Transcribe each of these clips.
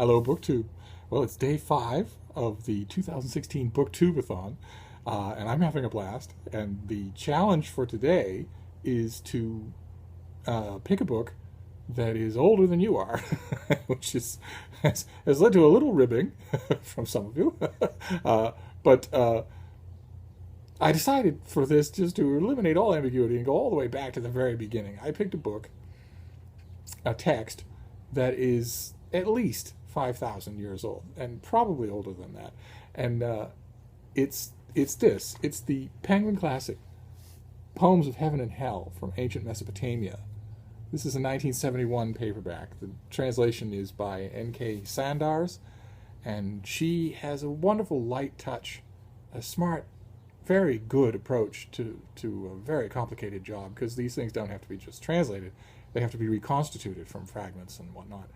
Hello, Booktube. Well, it's day 5 of the 2016 Booktube-athon, and I'm having a blast. And the challenge for today is to pick a book that is older than you are, which has led to a little ribbing from some of you. But I decided for this just to eliminate all ambiguity and go all the way back to the very beginning. I picked a book, a text, that is at least 5,000 years old, and probably older than that. And it's this. It's the Penguin classic, Poems of Heaven and Hell from Ancient Mesopotamia. This is a 1971 paperback. The translation is by N.K. Sandars, and she has a wonderful light touch, a smart, very good approach to a very complicated job, because these things don't have to be just translated. They have to be reconstituted from fragments and whatnot.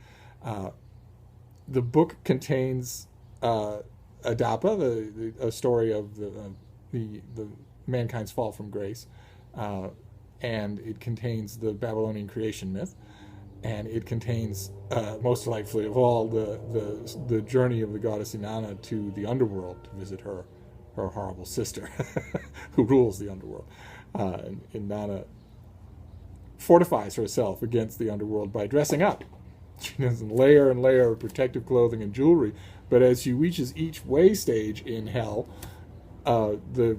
The book contains Adapa, a story of the mankind's fall from grace, and it contains the Babylonian creation myth, and it contains, most delightfully of all, the journey of the goddess Inanna to the underworld to visit her horrible sister, who rules the underworld. Inanna fortifies herself against the underworld by dressing up. She does layer and layer of protective clothing and jewelry, but as she reaches each way stage in hell, the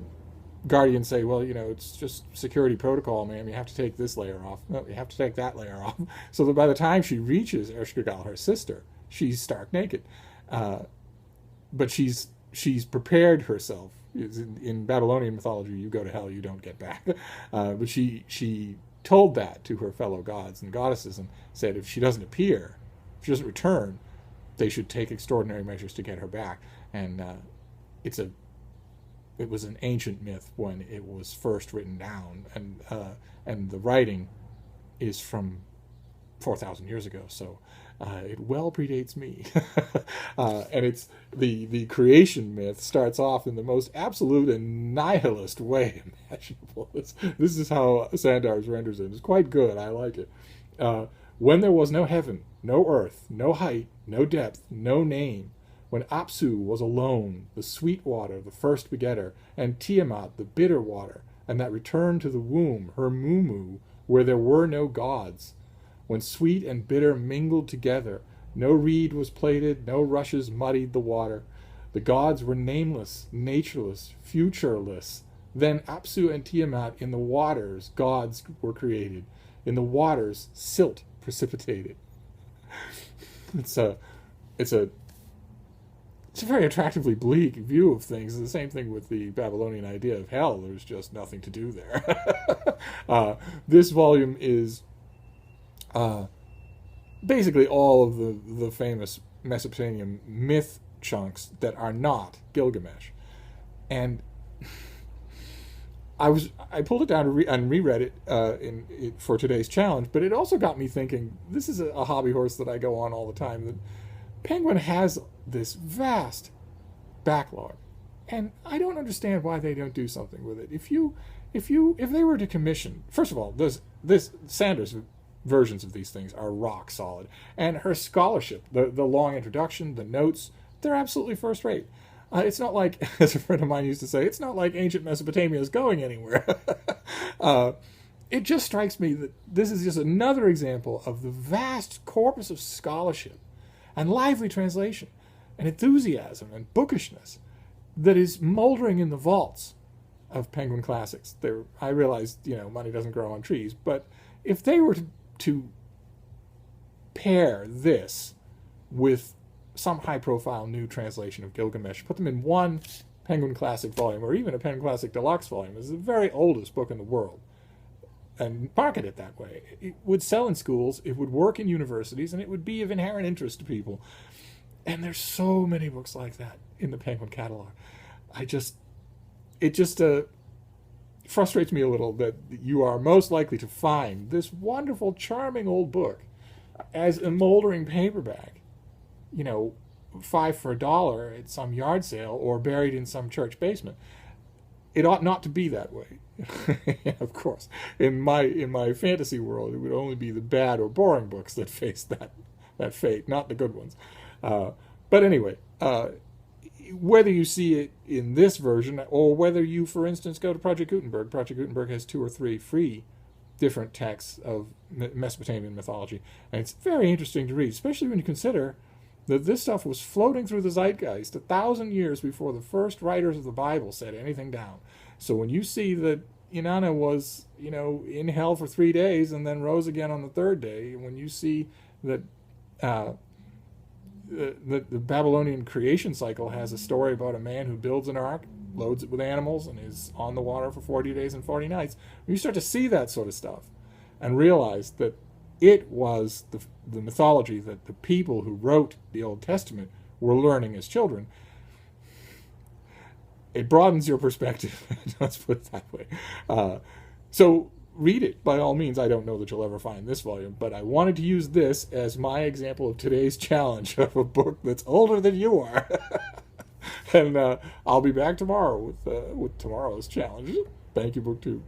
guardians say, well, it's just security protocol, ma'am. You have to take this layer off. No, you have to take that layer off. So that by the time she reaches Ereshkigal, her sister, she's stark naked. But she's prepared herself. In Babylonian mythology, you go to hell, you don't get back. But she told that to her fellow gods and goddesses and said if she doesn't appear, if she doesn't return, they should take extraordinary measures to get her back. And it was an ancient myth when it was first written down, and the writing is from 4,000 years ago, so it well predates me. And it's the creation myth starts off in the most absolute and nihilist way imaginable. This is how Sandars renders it. It's quite good. I like it. When there was no heaven, no earth, no height, no depth, no name, when Apsu was alone, the sweet water, the first begetter, and Tiamat, the bitter water, and that returned to the womb, her mumu, where there were no gods, when sweet and bitter mingled together, no reed was plaited, no rushes muddied the water. The gods were nameless, natureless, futureless. Then Apsu and Tiamat in the waters, gods were created. In the waters, silt precipitated. It's a very attractively bleak view of things. It's the same thing with the Babylonian idea of hell. There's just nothing to do there. This volume is basically all of the famous Mesopotamian myth chunks that are not Gilgamesh. And I pulled it down and reread it for today's challenge, but it also got me thinking, this is a hobby horse that I go on all the time, that Penguin has this vast backlog, and I don't understand why they don't do something with it. If they were to commission, first of all, this Sanders versions of these things are rock solid, and her scholarship, the long introduction, the notes, they're absolutely first rate. It's not like, as a friend of mine used to say, it's not like ancient Mesopotamia is going anywhere. It just strikes me that this is just another example of the vast corpus of scholarship and lively translation and enthusiasm and bookishness that is moldering in the vaults of Penguin Classics. I realize, money doesn't grow on trees, but if they were to pair this with some high-profile new translation of Gilgamesh, put them in one Penguin Classic volume, or even a Penguin Classic Deluxe volume, is the very oldest book in the world, and market it that way, it would sell in schools, it would work in universities, and it would be of inherent interest to people. And there's so many books like that in the Penguin catalog. It just frustrates me a little that you are most likely to find this wonderful, charming old book as a moldering paperback, $5 for $1 at some yard sale or buried in some church basement. It ought not to be that way. Of course, in my fantasy world, it would only be the bad or boring books that face that fate, not the good ones. But anyway, whether you see it in this version or whether you, for instance, go to Project Gutenberg has 2 or 3 free different texts of Mesopotamian mythology. And it's very interesting to read, especially when you consider that this stuff was floating through the zeitgeist 1,000 years before the first writers of the Bible set anything down. So when you see that Inanna was, in hell for 3 days and then rose again on the 3rd day, when you see that the Babylonian creation cycle has a story about a man who builds an ark, loads it with animals, and is on the water for 40 days and 40 nights, you start to see that sort of stuff and realize that it was the mythology that the people who wrote the Old Testament were learning as children. It broadens your perspective. Let's put it that way. So read it, by all means. I don't know that you'll ever find this volume, but I wanted to use this as my example of today's challenge of a book that's older than you are. And I'll be back tomorrow with tomorrow's challenge. Thank you, Booktube.